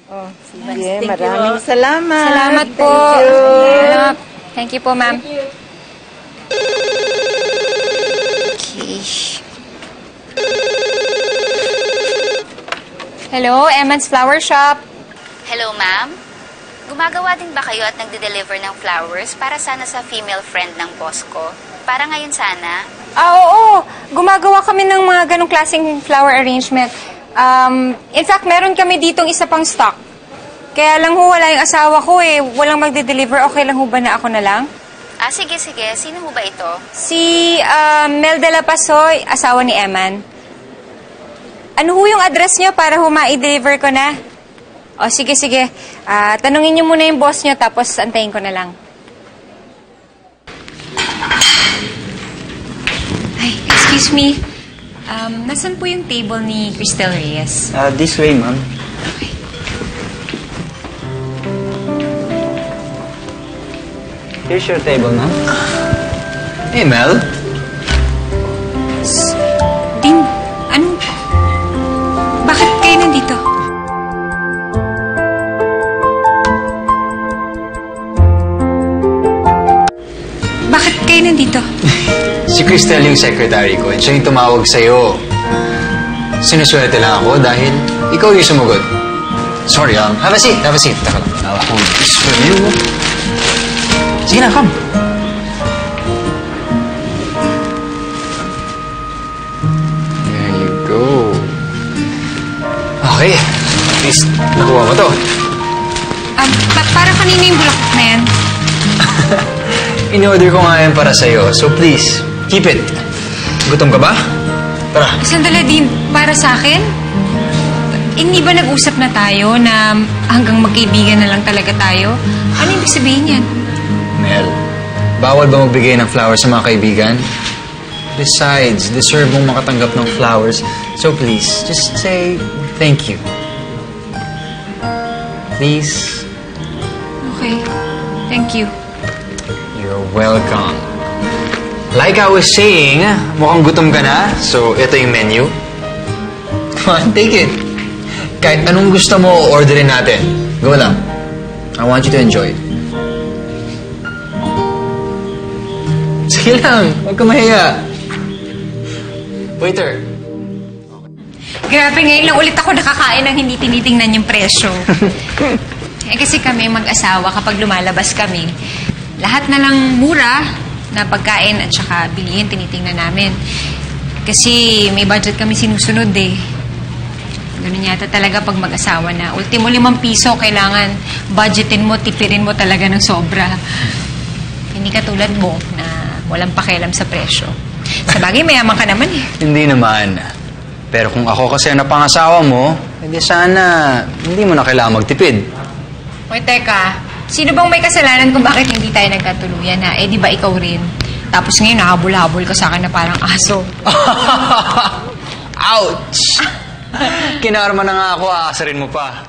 Oh, sige, maraming salamat. Salamat po. Thank you. Thank you po, ma'am. Okay. Hello, Emma's Flower Shop. Hello, ma'am. Gumagawa din ba kayo at nagde-deliver ng flowers para sana sa female friend ng boss ko? Para ngayon sana? Oo. Gumagawa kami ng mga ganong klaseng flower arrangement. In fact, meron kami ditong isa pang stock. Kaya lang ho, wala yung asawa ko eh. Walang magde-deliver. Okay lang ho ba na ako na lang? Sige. Sino ho ba ito? Si Mel de la Pasoy, asawa ni Eman. Ano ho yung address niyo para ho ma-deliver ko na? O, sige. Tanungin niyo muna yung boss niyo tapos antayin ko na lang. Ay, excuse me. Nasaan po yung table ni Cristel Reyes? This way, ma'am. Okay. Here's your table, ma'am. Hey, Mel. Tim, ano? Bakit kayo nandito? Bakit kayo nandito? Si Cristel yung secretary ko, and siya yung tumawag sa'yo. Sinuswerte lang ako dahil ikaw yung sumagot. Sorry, have a seat. Taka lang. Ako, swear you. Sige na, come. There you go. Okay, at least nakuha mo to. Para kanina yung bulaklak na yan? In-order ko nga yan para sa'yo, so please, keep it. Gutom ka ba? Tara. Sandali din, para sa akin? Hindi ba nag-usap na tayo na hanggang magkaibigan na lang talaga tayo? Ano ibig sabihin yan? Mel, bawal ba magbigay ng flowers sa mga kaibigan? Besides, deserve mong makatanggap ng flowers. So please, just say thank you. Please. Okay, thank you. You're welcome. Like I was saying, mukhang gutom ka na, so ito yung menu. Come on, take it. Kahit anong gusto mo, orderin natin. Go lang. I want you to enjoy it. Sige lang, huwag ka mahiya. Waiter. Grabe, ngayon lang ulit ako nakakain ng hindi tinitingnan yung presyo. Kasi kami mag-asawa, kapag lumalabas kami, lahat na lang mura na pagkain at saka bilihin tinitingnan namin. Kasi may budget kami sinusunod eh. Ganun yata talaga pag mag-asawa na. Ultimo 5 piso, kailangan budgetin mo, tipirin mo talaga ng sobra. Hindi katulad mo na walang pakialam sa presyo. Sa bagay, mayaman ka naman eh. Hindi naman. Pero kung ako kasi ang napangasawa mo, edi sana hindi mo na kailangan magtipid. Hoy, teka. Sino bang may kasalanan kung bakit hindi tayo nagkatuluyan ha? Eh, di ba ikaw rin? Tapos ngayon, nahabol-habol ka sa akin na parang aso. Ouch! Kinarma na nga ako, aasarin mo pa.